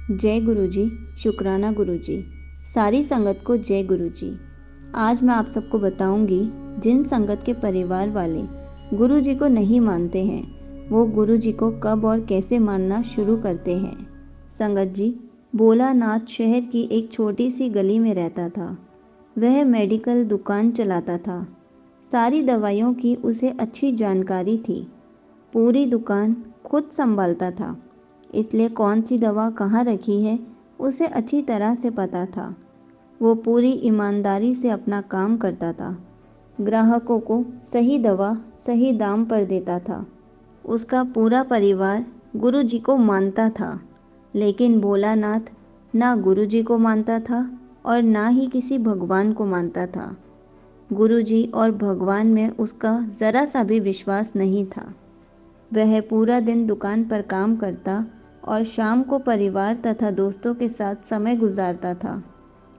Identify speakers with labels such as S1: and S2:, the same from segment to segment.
S1: जय गुरु जी। शुक्राना गुरु जी। सारी संगत को जय गुरु जी। आज मैं आप सबको बताऊंगी, जिन संगत के परिवार वाले गुरु जी को नहीं मानते हैं, वो गुरु जी को कब और कैसे मानना शुरू करते हैं। संगत जी, भोलानाथ शहर की एक छोटी सी गली में रहता था। वह मेडिकल दुकान चलाता था। सारी दवाइयों की उसे अच्छी जानकारी थी। पूरी दुकान खुद संभालता था, इसलिए कौन सी दवा कहाँ रखी है उसे अच्छी तरह से पता था। वो पूरी ईमानदारी से अपना काम करता था। ग्राहकों को सही दवा सही दाम पर देता था। उसका पूरा परिवार गुरु जी को मानता था, लेकिन भोलानाथ ना गुरु जी को मानता था और ना ही किसी भगवान को मानता था। गुरु जी और भगवान में उसका ज़रा सा भी विश्वास नहीं था। वह पूरा दिन दुकान पर काम करता और शाम को परिवार तथा दोस्तों के साथ समय गुजारता था।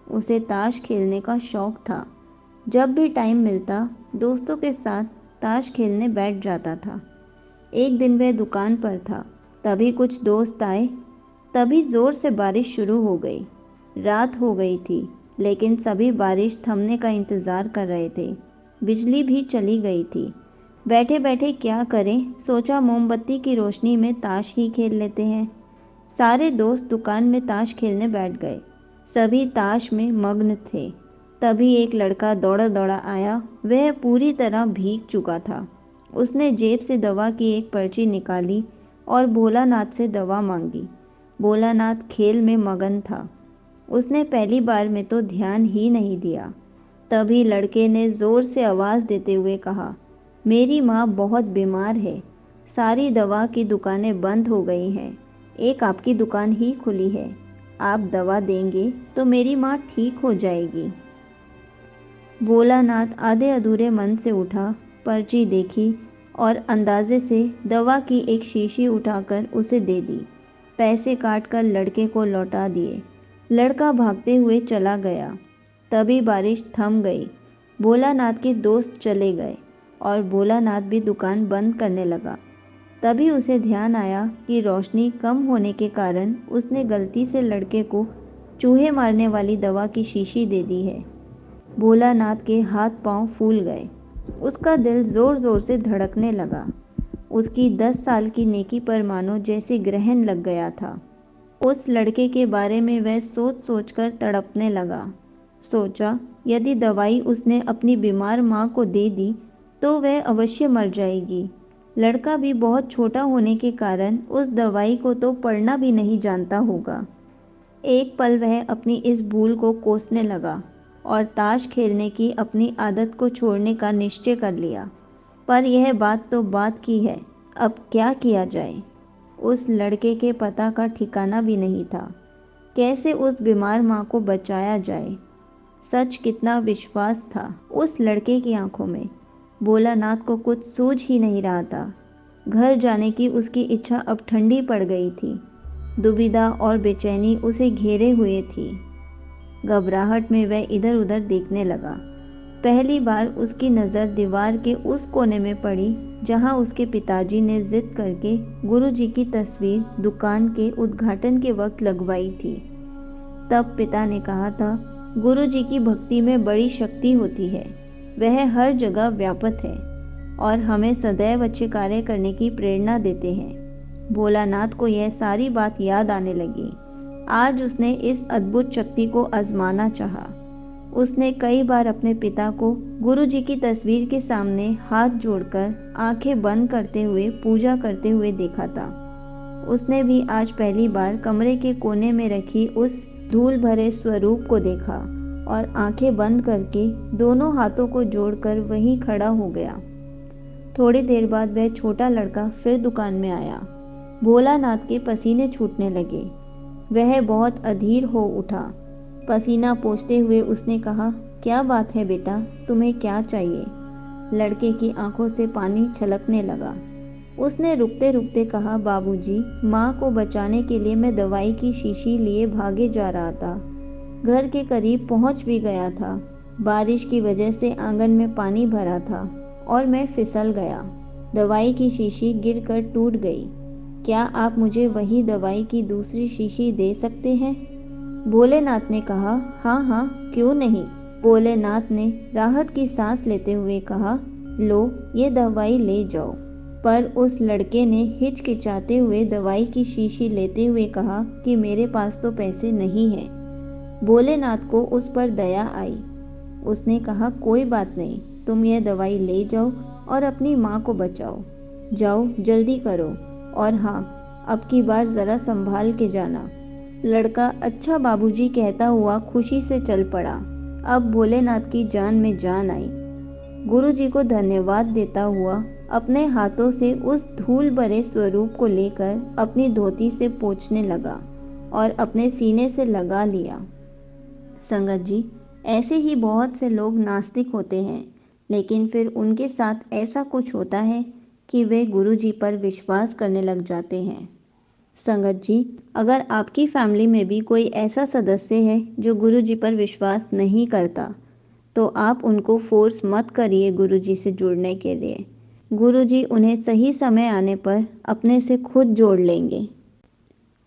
S1: उसे ताश खेलने का शौक था। जब भी टाइम मिलता दोस्तों के साथ ताश खेलने बैठ जाता था। एक दिन वह दुकान पर था, तभी कुछ दोस्त आए। तभी ज़ोर से बारिश शुरू हो गई। रात हो गई थी, लेकिन सभी बारिश थमने का इंतज़ार कर रहे थे। बिजली भी चली गई थी। बैठे बैठे क्या करें, सोचा मोमबत्ती की रोशनी में ताश ही खेल लेते हैं। सारे दोस्त दुकान में ताश खेलने बैठ गए। सभी ताश में मग्न थे। तभी एक लड़का दौड़ा दौड़ा आया। वह पूरी तरह भीग चुका था। उसने जेब से दवा की एक पर्ची निकाली और भोलानाथ से दवा मांगी। भोलानाथ खेल में मगन था। उसने पहली बार में तो ध्यान ही नहीं दिया। तभी लड़के ने ज़ोर से आवाज़ देते हुए कहा, मेरी माँ बहुत बीमार है। सारी दवा की दुकानें बंद हो गई हैं। एक आपकी दुकान ही खुली है। आप दवा देंगे तो मेरी माँ ठीक हो जाएगी। भोलानाथ आधे अधूरे मन से उठा, पर्ची देखी और अंदाजे से दवा की एक शीशी उठाकर उसे दे दी। पैसे काट कर लड़के को लौटा दिए। लड़का भागते हुए चला गया। तभी बारिश थम गई। भोलानाथ के दोस्त चले गए और भोलानाथ भी दुकान बंद करने लगा। तभी उसे ध्यान आया कि रोशनी कम होने के कारण उसने गलती से लड़के को चूहे मारने वाली दवा की शीशी दे दी है। भोलानाथ के हाथ पांव फूल गए। उसका दिल जोर जोर से धड़कने लगा। उसकी 10 साल की नेकी पर मानो जैसे ग्रहण लग गया था। उस लड़के के बारे में वह सोच सोच कर तड़पने लगा। सोचा, यदि दवाई उसने अपनी बीमार माँ को दे दी तो वह अवश्य मर जाएगी। लड़का भी बहुत छोटा होने के कारण उस दवाई को तो पढ़ना भी नहीं जानता होगा। एक पल वह अपनी इस भूल को कोसने लगा और ताश खेलने की अपनी आदत को छोड़ने का निश्चय कर लिया। पर यह बात तो बात की है, अब क्या किया जाए। उस लड़के के पता का ठिकाना भी नहीं था। कैसे उस बीमार माँ को बचाया जाए। सच कितना विश्वास था उस लड़के की आंखों में। भोलानाथ को कुछ सूझ ही नहीं रहा था। घर जाने की उसकी इच्छा अब ठंडी पड़ गई थी। दुविधा और बेचैनी उसे घेरे हुए थी। घबराहट में वह इधर उधर देखने लगा। पहली बार उसकी नज़र दीवार के उस कोने में पड़ी जहां उसके पिताजी ने जिद करके गुरुजी की तस्वीर दुकान के उद्घाटन के वक्त लगवाई थी। तब पिता ने कहा था, गुरुजी की भक्ति में बड़ी शक्ति होती है। वह हर जगह व्यापक है और हमें सदैव अच्छे कार्य करने की प्रेरणा देते हैं। भोलानाथ को यह सारी बात याद आने लगी। आज उसने इस अद्भुत शक्ति को आजमाना चाहा। उसने कई बार अपने पिता को गुरुजी की तस्वीर के सामने हाथ जोड़कर आंखें बंद करते हुए पूजा करते हुए देखा था। उसने भी आज पहली बार कमरे के कोने में रखी उस धूल भरे स्वरूप को देखा और आंखें बंद करके दोनों हाथों को जोड़कर वहीं खड़ा हो गया। थोड़ी देर बाद वह छोटा लड़का फिर दुकान में आया। भोलानाथ के पसीने छूटने लगे। वह बहुत अधीर हो उठा। पसीना पोंछते हुए उसने कहा, क्या बात है बेटा, तुम्हें क्या चाहिए। लड़के की आंखों से पानी छलकने लगा। उसने रुकते रुकते कहा, बाबूजी, माँ को बचाने के लिए मैं दवाई की शीशी लिए भागे जा रहा था। घर के करीब पहुँच भी गया था। बारिश की वजह से आंगन में पानी भरा था और मैं फिसल गया। दवाई की शीशी गिरकर टूट गई। क्या आप मुझे वही दवाई की दूसरी शीशी दे सकते हैं? भोलेनाथ ने कहा, हाँ हाँ, क्यों नहीं। भोलेनाथ ने राहत की सांस लेते हुए कहा, लो ये दवाई ले जाओ। पर उस लड़के ने हिचकिचाते हुए दवाई की शीशी लेते हुए कहा कि मेरे पास तो पैसे नहीं हैं। भोलेनाथ को उस पर दया आई। उसने कहा, कोई बात नहीं, तुम यह दवाई ले जाओ और अपनी माँ को बचाओ। जाओ जल्दी करो, और हाँ, अब की बार ज़रा संभाल के जाना। लड़का अच्छा बाबूजी कहता हुआ खुशी से चल पड़ा। अब भोलेनाथ की जान में जान आई। गुरुजी को धन्यवाद देता हुआ अपने हाथों से उस धूल भरे स्वरूप को लेकर अपनी धोती से पोंछने लगा और अपने सीने से लगा लिया। संगत जी, ऐसे ही बहुत से लोग नास्तिक होते हैं, लेकिन फिर उनके साथ ऐसा कुछ होता है कि वे गुरुजी पर विश्वास करने लग जाते हैं। संगत जी, अगर आपकी फैमिली में भी कोई ऐसा सदस्य है जो गुरुजी पर विश्वास नहीं करता, तो आप उनको फोर्स मत करिए गुरुजी से जुड़ने के लिए। गुरुजी उन्हें सही समय आने पर अपने से खुद जोड़ लेंगे।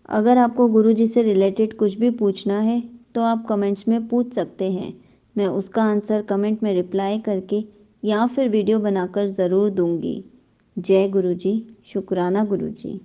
S1: अगर आपको गुरुजी से रिलेटेड कुछ भी पूछना है तो आप कमेंट्स में पूछ सकते हैं। मैं उसका आंसर कमेंट में रिप्लाई करके या फिर वीडियो बनाकर ज़रूर दूंगी। जय गुरुजी, शुक्राना गुरुजी।